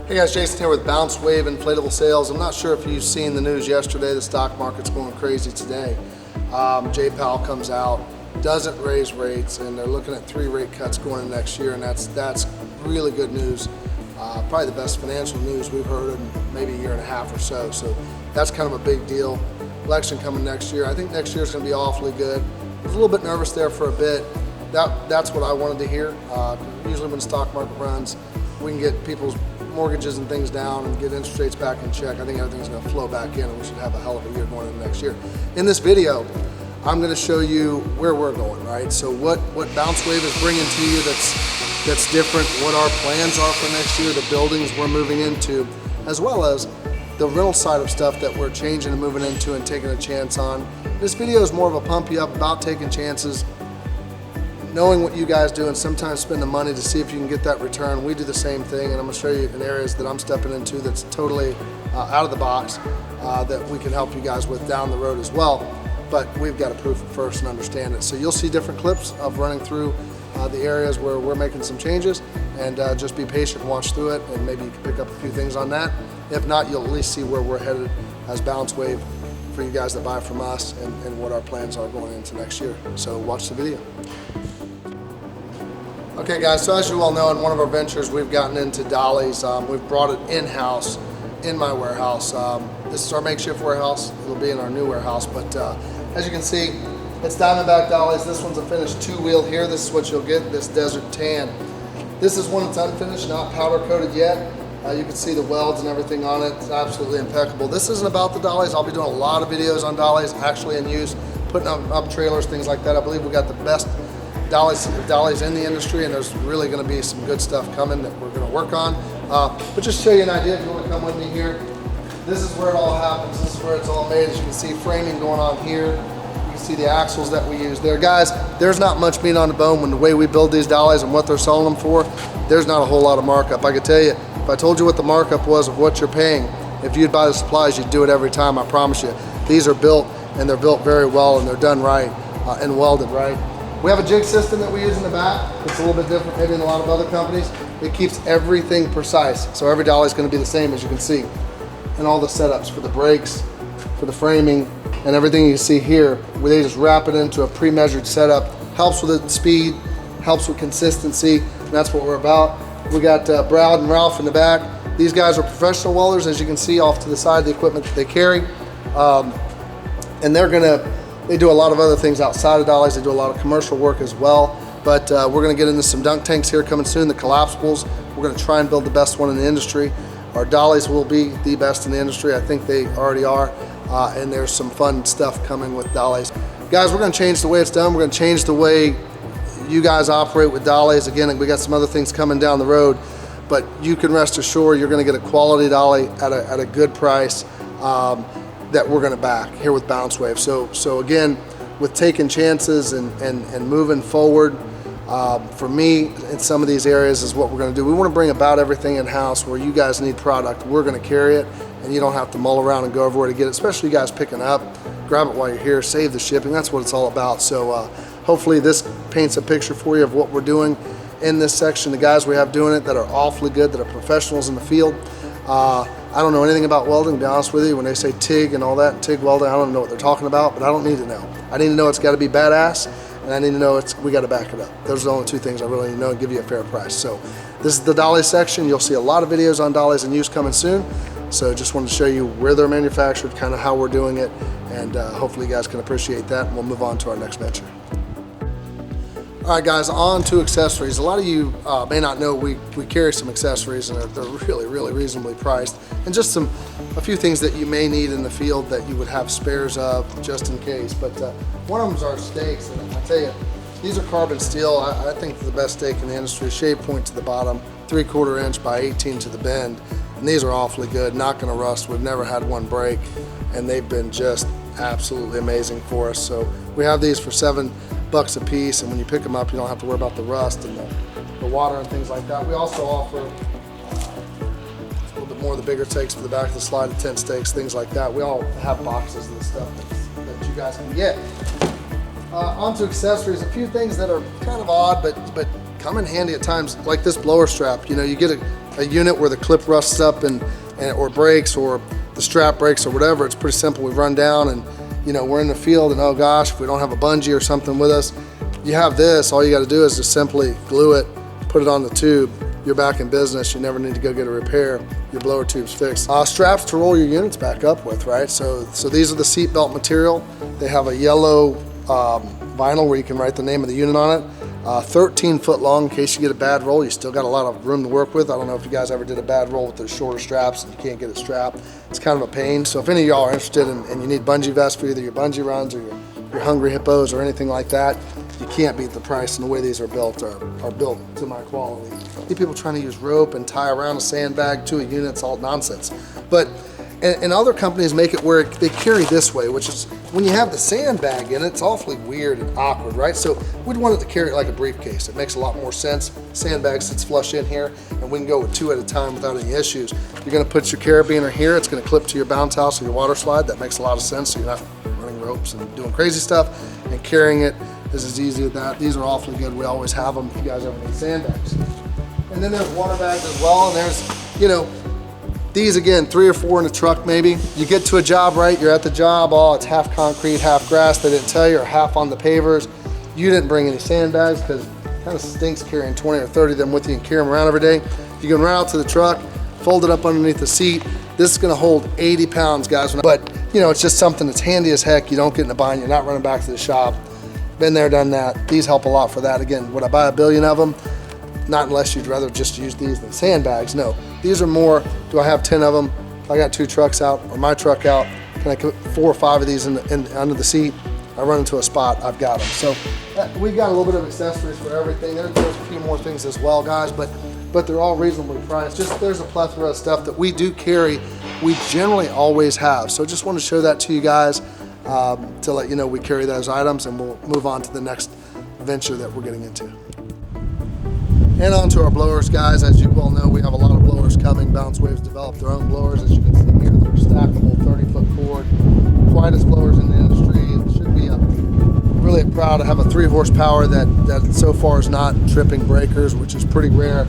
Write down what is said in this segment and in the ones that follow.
Hey guys, Jason here with BounceWave inflatable sales. I'm not sure if you've seen the news yesterday. The stock market's going crazy today. Jay Powell comes out, doesn't raise rates, and they're looking at 3 rate cuts going into next year, and that's really good news. Probably the best financial news we've heard in maybe a year and a half or so. So that's kind of a big deal. Election coming next year. I think next year is going to be awfully good. I was a little bit nervous there for a bit. That's what I wanted to hear. Usually when the stock market runs, we can get people's mortgages and things down and get interest rates back in check. I think everything's going to flow back in, and we should have a hell of a year going into next year. In this video, I'm going to show you where we're going, right? So what BounceWave is bringing to you that's different, what our plans are for next year, the buildings we're moving into, as well as the rental side of stuff that we're changing and moving into and taking a chance on. This video is more of a pump you up about taking chances, knowing what you guys do, and sometimes spend the money to see if you can get that return. We do the same thing, and I'm gonna show you in areas that I'm stepping into that's totally out of the box that we can help you guys with down the road as well. But we've got to prove it first and understand it. So you'll see different clips of running through the areas where we're making some changes, and just be patient and watch through it, and maybe you can pick up a few things on that. If not, you'll at least see where we're headed as BounceWave for you guys that buy from us, and what our plans are going into next year. So watch the video. Okay guys, so as you all know, in one of our ventures, we've gotten into dollies. We've brought it in-house, in my warehouse. This is our makeshift warehouse. It'll be in our new warehouse, but as you can see, it's Diamondback dollies. This one's a finished 2-wheel here. This is what you'll get, this desert tan. This is one that's unfinished, not powder coated yet. You can see the welds and everything on it. It's absolutely impeccable. This isn't about the dollies. I'll be doing a lot of videos on dollies, actually in use, putting up trailers, things like that. I believe we got the best dollies in the industry, and there's really going to be some good stuff coming that we're going to work on. But just to show you an idea, if you want to come with me here, this is where it all happens. This is where it's all made. As you can see, framing going on here. You can see the axles that we use there. Guys, there's not much meat on the bone when the way we build these dollies and what they're selling them for. There's not a whole lot of markup. I can tell you, if I told you what the markup was of what you're paying, if you'd buy the supplies, you'd do it every time, I promise you. These are built, and they're built very well, and they're done right and welded right. We have a jig system that we use in the back. It's a little bit different maybe than a lot of other companies. It keeps everything precise. So every dolly is going to be the same, as you can see. And all the setups for the brakes, for the framing, and everything you see here, where they just wrap it into a pre-measured setup. Helps with the speed, helps with consistency, and that's what we're about. We got Brad and Ralph in the back. These guys are professional welders, as you can see off to the side of the equipment that they carry. And they do a lot of other things outside of dollies. They do a lot of commercial work as well. But we're gonna get into some dunk tanks here coming soon, the collapsibles. We're gonna try and build the best one in the industry. Our dollies will be the best in the industry. I think they already are. And there's some fun stuff coming with dollies. Guys, we're gonna change the way it's done. We're gonna change the way you guys operate with dollies. Again, we got some other things coming down the road, but you can rest assured you're gonna get a quality dolly at a good price. That we're gonna back here with BounceWave. So again, with taking chances and moving forward, for me in some of these areas is what we're gonna do. We wanna bring about everything in-house. Where you guys need product, we're gonna carry it, and you don't have to mull around and go everywhere to get it, especially you guys picking up. Grab it while you're here, save the shipping. That's what it's all about. So hopefully this paints a picture for you of what we're doing in this section. The guys we have doing it that are awfully good, that are professionals in the field. I don't know anything about welding, to be honest with you. When they say TIG and all that, TIG welding, I don't know what they're talking about, but I don't need to know. I need to know it's got to be badass, and I need to know we got to back it up. Those are the only 2 things I really need to know and give you a fair price. So this is the dolly section. You'll see a lot of videos on dollies in use coming soon. So just wanted to show you where they're manufactured, kind of how we're doing it, and hopefully you guys can appreciate that, and we'll move on to our next venture. All right guys, on to accessories. A lot of you may not know we carry some accessories, and they're really, really reasonably priced. And just a few things that you may need in the field that you would have spares of just in case. But one of them is our stakes, and I tell you, these are carbon steel. I think the best stake in the industry. Shave point to the bottom, 3/4 inch by 18 to the bend. And these are awfully good, not gonna rust. We've never had one break, and they've been just absolutely amazing for us. So we have these for $7 a piece, and when you pick them up, you don't have to worry about the rust and the water and things like that. We also offer a little bit more of the bigger stakes for the back of the slide, the tent stakes, things like that. We all have boxes of the stuff that you guys can get. Onto accessories, a few things that are kind of odd, but come in handy at times, like this blower strap. You know, you get a a unit where the clip rusts up and or breaks, or the strap breaks or whatever, it's pretty simple. We run down and, you know, we're in the field and, oh gosh, if we don't have a bungee or something with us, you have this, all you got to do is just simply glue it, put it on the tube, you're back in business. You never need to go get a repair. Your blower tube's fixed. Straps to roll your units back up with, right? So these are the seat belt material. They have a yellow vinyl where you can write the name of the unit on it. 13 foot long in case you get a bad roll. You still got a lot of room to work with. I don't know if you guys ever did a bad roll with the shorter straps and you can't get it strapped. It's kind of a pain. So if any of y'all are interested and you need bungee vests for either your bungee runs or your hungry hippos or anything like that, you can't beat the price, and the way these are built are built to my quality. See people trying to use rope and tie around a sandbag to a unit, it's all nonsense. But and other companies make it where they carry this way, which is when you have the sandbag in it, it's awfully weird and awkward, right? So we'd want it to carry it like a briefcase. It makes a lot more sense. Sandbag sits flush in here, and we can go with 2 at a time without any issues. You're gonna put your carabiner here, it's gonna clip to your bounce house or your water slide. That makes a lot of sense, so you're not running ropes and doing crazy stuff, and carrying it is as easy as that. These are awfully good. We always have them if you guys ever need sandbags. And then there's water bags as well, and there's, you know, these again, 3 or 4 in the truck maybe. You get to a job, right? You're at the job, oh, it's half concrete, half grass, they didn't tell you, or half on the pavers. You didn't bring any sandbags because it kind of stinks carrying 20 or 30 of them with you and carry them around every day. You can run out to the truck, fold it up underneath the seat. This is gonna hold 80 pounds, guys. But, you know, it's just something that's handy as heck. You don't get in a bind, you're not running back to the shop. Been there, done that. These help a lot for that. Again, would I buy a billion of them? Not unless you'd rather just use these than sandbags. No, these are more, do I have 10 of them? If I got 2 trucks out or my truck out, can I put 4 or 5 of these under the seat? I run into a spot, I've got them. So we got a little bit of accessories for everything. There's a few more things as well, guys, but they're all reasonably priced. Just there's a plethora of stuff that we do carry, we generally always have. So just want to show that to you guys to let you know we carry those items, and we'll move on to the next venture that we're getting into. And on to our blowers, guys. As you well know, we have a lot of blowers coming. BounceWave's developed their own blowers. As you can see here, they're stackable, 30-foot cord, quietest blowers in the industry. It should be really proud to have a 3 horsepower that so far is not tripping breakers, which is pretty rare.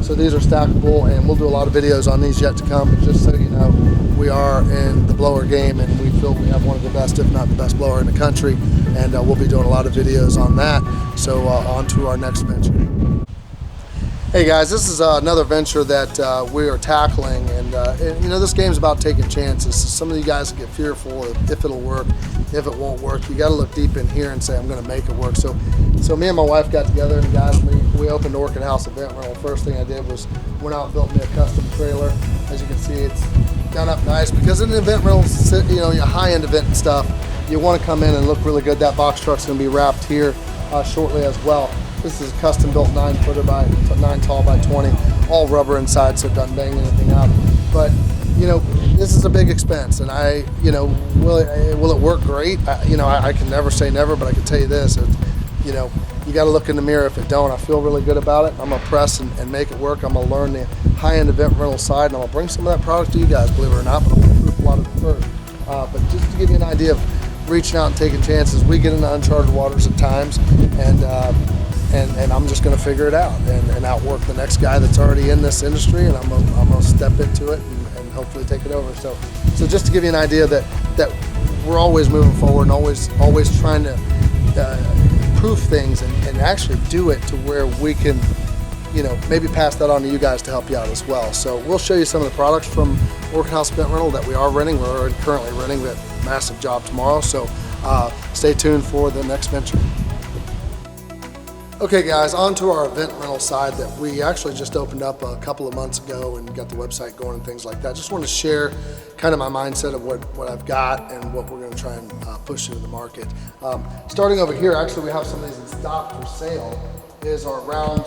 So these are stackable, and we'll do a lot of videos on these yet to come. But just so you know, we are in the blower game, and we feel we have one of the best, if not the best blower in the country. And we'll be doing a lot of videos on that. So on to our next venture. Hey guys, this is another venture that we are tackling, and you know, this game's about taking chances. So some of you guys get fearful if it'll work, if it won't work. You got to look deep in here and say, I'm going to make it work. So me and my wife got together, and guys, we opened Orchid House Event Rental. First thing I did was went out and built me a custom trailer. As you can see, it's done up nice because in an event rental, you know, a high-end event and stuff, you want to come in and look really good. That box truck's going to be wrapped here shortly as well. This is a custom built 9-footer by 9 tall by 20, all rubber inside, so it doesn't bang anything up. But you know, this is a big expense, and you know, will it work great? You know, I can never say never, but I can tell you this: you know, you got to look in the mirror if it don't. I feel really good about it. I'm gonna press and make it work. I'm gonna learn the high-end event rental side, and I'm gonna bring some of that product to you guys, believe it or not. But I'm gonna proof a lot of it first. But just to give you an idea of reaching out and taking chances, we get into uncharted waters at times, and I'm just going to figure it out and outwork the next guy that's already in this industry, and I'm gonna step into it and hopefully take it over. So just to give you an idea that we're always moving forward and always trying to proof things and actually do it to where we can, you know, maybe pass that on to you guys to help you out as well. So we'll show you some of the products from Orchid House Event Rental that we are renting. We're currently renting. We have a massive job tomorrow, so stay tuned for the next venture. Okay guys, on to our event rental side that we actually just opened up a couple of months ago and got the website going and things like that. Just want to share kind of my mindset of what I've got and what we're going to try and push into the market. Starting over here, actually we have some of these in stock for sale, is our round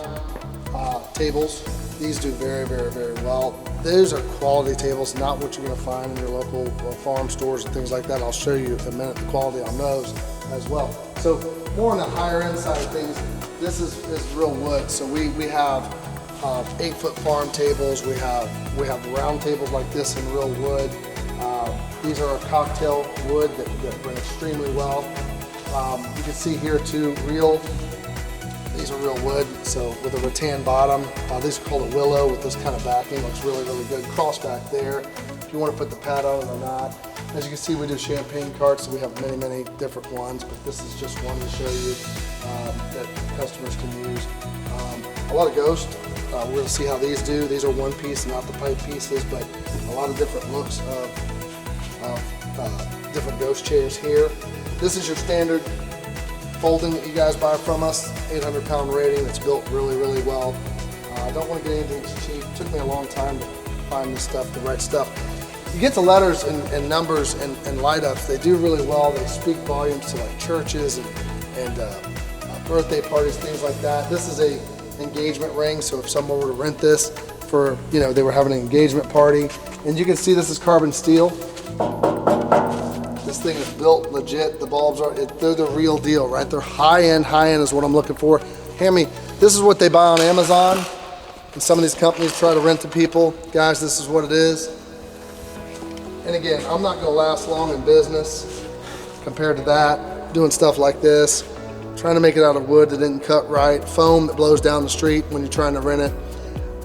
tables. These do very, very, very well. Those are quality tables, not what you're going to find in your local farm stores and things like that. I'll show you in a minute the quality on those as well. So more on the higher end side of things, this is real wood. So we have 8-foot farm tables. We have round tables like this in real wood. These are a cocktail wood that run extremely well. You can see here too, real These are real wood, so with a rattan bottom. These are called a willow with this kind of backing. Looks really, really good. Cross back there, if you want to put the pad on it or not. As you can see, we do champagne carts, so we have many, many different ones, but this is just one to show you that customers can use. A lot of ghost. We're going to see how these do. These are one piece, not the pipe pieces, but a lot of different looks of different ghost chairs here. This is your standard folding that you guys buy from us, 800-pound rating. It's built really, really well. I don't want to get anything that's cheap. It took me a long time to find this stuff, the right stuff. You get the letters and numbers and light ups. They do really well. They speak volumes to like churches and birthday parties, things like that. This is a engagement ring, so if someone were to rent this for, they were having an engagement party, and you can see this is carbon steel. This thing is built legit. The bulbs they're the real deal, right? They're high end is what I'm looking for. Hammy, this is what they buy on Amazon, and some of these companies try to rent to people. Guys, this is what it is. And again, I'm not gonna last long in business compared to that, doing stuff like this, trying to make it out of wood that didn't cut right, foam that blows down the street when you're trying to rent it.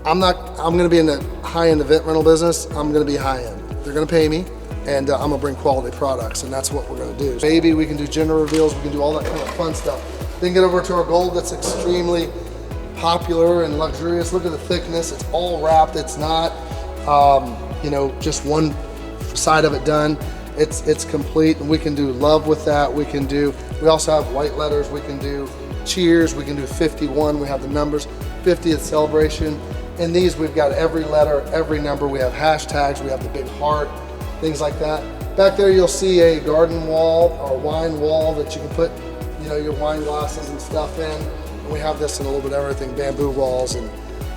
I'm gonna be in the high-end event rental business. I'm gonna be high-end. They're gonna pay me, and I'm gonna bring quality products, and that's what we're gonna do. Maybe we can do gender reveals, we can do all that kind of fun stuff. Then get over to our gold that's extremely popular and luxurious. Look at the thickness, it's all wrapped. It's not, just one side of it done. It's complete, and we can do love with that. We also have white letters. We can do cheers. We can do 51. We have the numbers, 50th celebration. In these, we've got every letter, every number. We have hashtags. We have the big heart, things like that. Back there, you'll see a garden wall or wine wall that you can put, your wine glasses and stuff in. And we have this in a little bit of everything, bamboo walls, and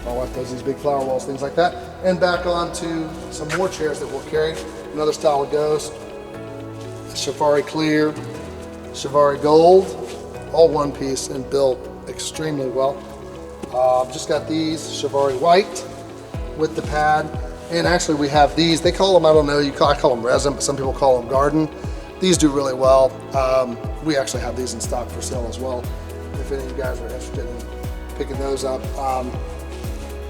my wife does these big flower walls, things like that. And back on to some more chairs that we'll carry. Another style of ghost. Safari clear, Safari gold, all one piece and built extremely well. Just got these Safari white with the pad, and actually we have these. They call them, I don't know, I call them resin, but some people call them garden. These do really well. We actually have these in stock for sale as well, if any of you guys are interested in picking those up.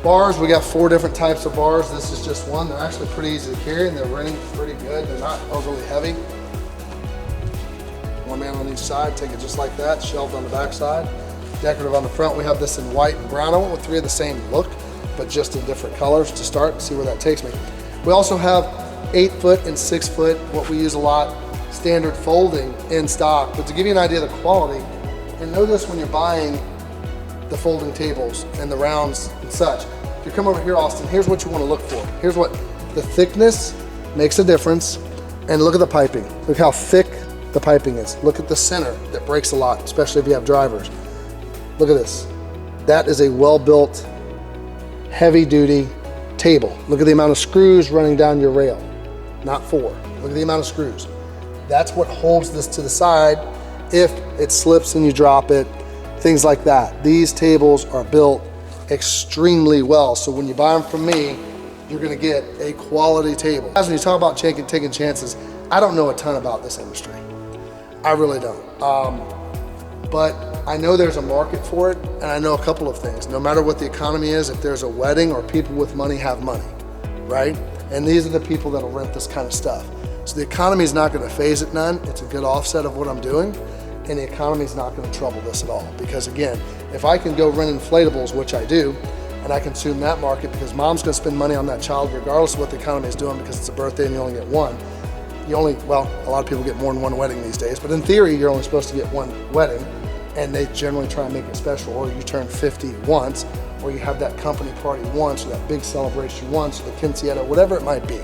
Bars, we got 4 different types of bars. This is just one. They're actually pretty easy to carry, and they're running pretty good. They're not overly heavy. One man on each side, take it just like that, shelved on the back side. Decorative on the front. We have this in white and brown. I went with 3 of the same look, but just in different colors to start, see where that takes me. We also have 8-foot and 6-foot, what we use a lot, standard folding in stock. But to give you an idea of the quality, and know this when you're buying the folding tables and the rounds and such. If you come over here, Austin, here's what you want to look for. Here's what the thickness makes a difference, and look at the piping. Look how thick the piping is. Look at the center that breaks a lot, especially if you have drivers. Look at this. That is a well-built, heavy-duty table. Look at the amount of screws running down your rail. Not 4. Look at the amount of screws. That's what holds this to the side if it slips and you drop it, things like that. These tables are built extremely well, so when you buy them from me, you're gonna get a quality table. As when you talk about taking chances, I don't know a ton about this industry. I really don't. But I know there's a market for it, and I know a couple of things. No matter what the economy is, if there's a wedding or people with money have money, right? And these are the people that'll rent this kind of stuff. So the economy is not gonna phase it none. It's a good offset of what I'm doing, and the economy is not gonna trouble this at all. Because again, if I can go rent inflatables, which I do, and I consume that market because mom's gonna spend money on that child regardless of what the economy is doing because it's a birthday and you only get one. Well, a lot of people get more than one wedding these days, but in theory, you're only supposed to get one wedding, and they generally try and make it special, or you turn 50 once, or you have that company party once, or that big celebration once, or the quinceañera, whatever it might be.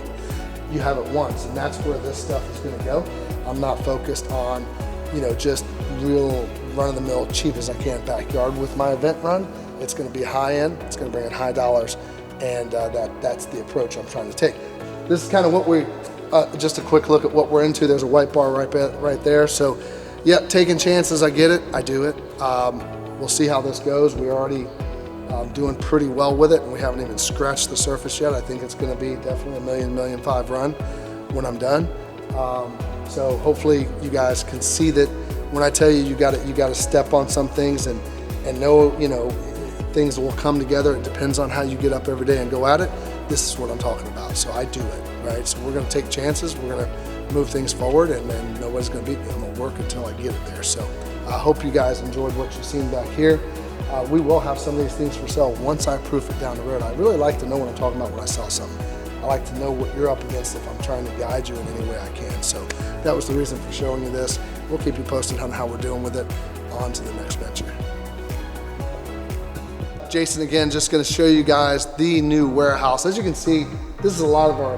You have it once, and that's where this stuff is gonna go. I'm not focused on, just real run-of-the-mill, cheap as I can backyard with my event run. It's gonna be high-end, it's gonna bring in high dollars, and that's the approach I'm trying to take. This is kind of what just a quick look at what we're into. There's a white bar right there. So, yep, taking chances, I get it, I do it. We'll see how this goes. We're already doing pretty well with it, and we haven't even scratched the surface yet. I think it's gonna be definitely a $1.5 million run when I'm done. So hopefully you guys can see that when I tell you you gotta step on some things and and know, you know, things will come together. It depends on how you get up every day and go at it. This is what I'm talking about. So I do it, right? So we're going to take chances. We're going to move things forward, and then nobody's going to beat me. I'm going to work until I get it there. So I hope you guys enjoyed what you've seen back here. We will have some of these things for sale once I proof it down the road. I really like to know what I'm talking about when I sell something. I like to know what you're up against if I'm trying to guide you in any way I can. So that was the reason for showing you this. We'll keep you posted on how we're doing with it. On to the next venture. Jason again, just going to show you guys the new warehouse. As you can see, this is a lot of our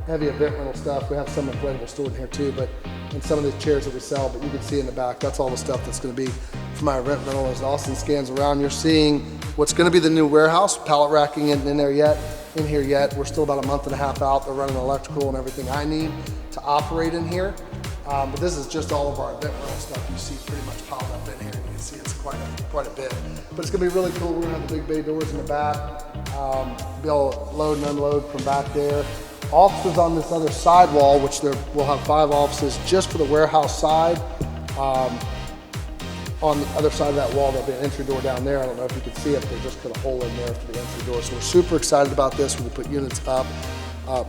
heavy event rental stuff. We have some inflatable stored in here too, but and some of the chairs that we sell, but you can see in the back, that's all the stuff that's going to be for my event rental. As Austin scans around, you're seeing what's going to be the new warehouse. Pallet racking isn't in here yet. We're still about a month and a half out. They're running electrical and everything I need to operate in here. But this is just all of our event rental stuff you see pretty much piled up in here. You can see it's quite a bit. But it's going to be really cool. We're going to have the big bay doors in the back. Be able to load and unload from back there. Offices on this other side wall, which we'll have 5 offices just for the warehouse side. On the other side of that wall, there'll be an entry door down there. I don't know if you can see it, they just put a hole in there for the entry door. So we're super excited about this. We're gonna put units up.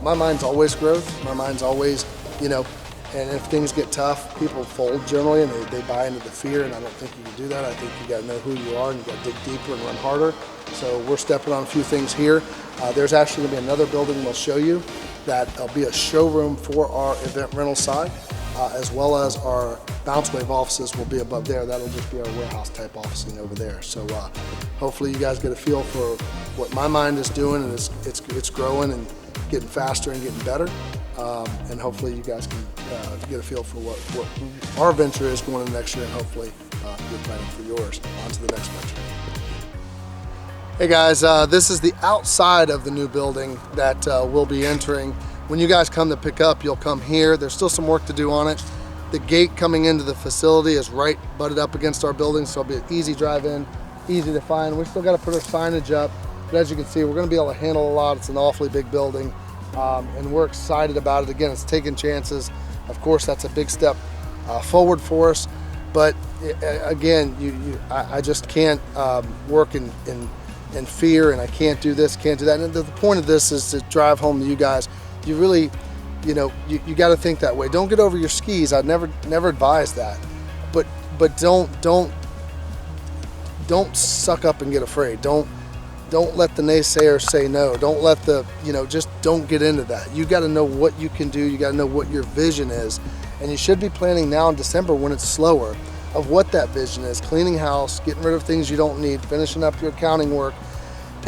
My mind's always growth. My mind's always, you know, and if things get tough, people fold generally, and they buy into the fear, and I don't think you can do that. I think you gotta know who you are, and you gotta dig deeper and run harder. So we're stepping on a few things here. There's actually gonna be another building we'll show you that'll be a showroom for our event rental side, as well as our BounceWave offices will be above there. That'll just be our warehouse type officing over there. So hopefully you guys get a feel for what my mind is doing, and it's growing and getting faster and getting better. And hopefully you guys can get a feel for what our venture is going into next year, and hopefully you're planning for yours. On to the next venture. Hey guys, this is the outside of the new building that we'll be entering. When you guys come to pick up, you'll come here. There's still some work to do on it. The gate coming into the facility is right butted up against our building, so it'll be an easy drive in, easy to find. We still got to put our signage up, but as you can see, we're going to be able to handle a lot. It's an awfully big building, and we're excited about it. Again, it's taking chances. Of course, that's a big step forward for us, but again, I just can't work in fear, and I can't do this, can't do that. And the point of this is to drive home to you guys. You really, you know, you got to think that way. Don't get over your skis. I'd never advise that. But don't suck up and get afraid. Don't let the naysayers say no. Don't let the, you know, just don't get into that. You got to know what you can do. You got to know what your vision is, and you should be planning now in December when it's slower of what that vision is. Cleaning house, getting rid of things you don't need, finishing up your accounting work,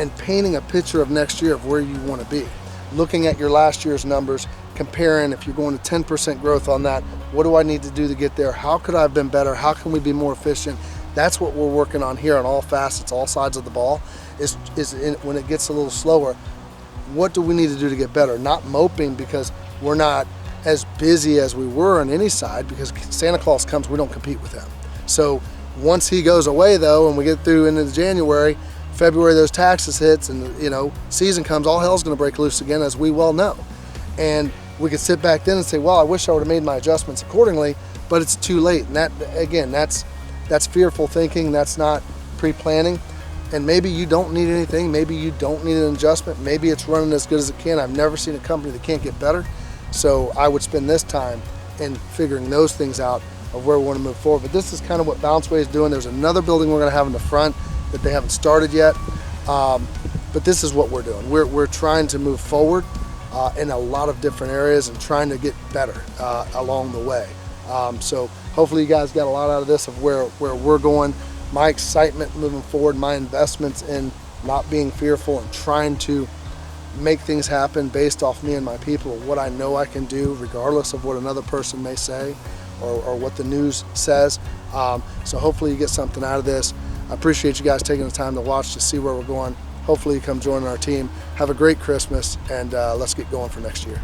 and painting a picture of next year of where you want to be. Looking at your last year's numbers, comparing if you're going to 10% growth on that, what do I need to do to get there? How could I have been better? How can we be more efficient? That's what we're working on here on all facets, all sides of the ball, is when it gets a little slower, what do we need to do to get better? Not moping because we're not as busy as we were on any side, because Santa Claus comes, we don't compete with him. So once he goes away though, and we get through into January, February, those taxes hits, and you know, season comes, all hell's gonna break loose again, as we well know. And we could sit back then and say, well, I wish I would have made my adjustments accordingly, but it's too late. And that, again, that's fearful thinking. That's not pre-planning. And maybe you don't need anything. Maybe you don't need an adjustment. Maybe it's running as good as it can. I've never seen a company that can't get better. So I would spend this time in figuring those things out of where we want to move forward. But this is kind of what BounceWave is doing. There's another building we're going to have in the front that they haven't started yet. But this is what we're doing. We're trying to move forward in a lot of different areas and trying to get better along the way. So hopefully you guys got a lot out of this, of where we're going, my excitement moving forward, my investments in not being fearful and trying to make things happen based off me and my people, what I know I can do regardless of what another person may say or what the news says. So hopefully you get something out of this. I appreciate you guys taking the time to watch to see where we're going. Hopefully you come join our team. Have a great Christmas, and let's get going for next year.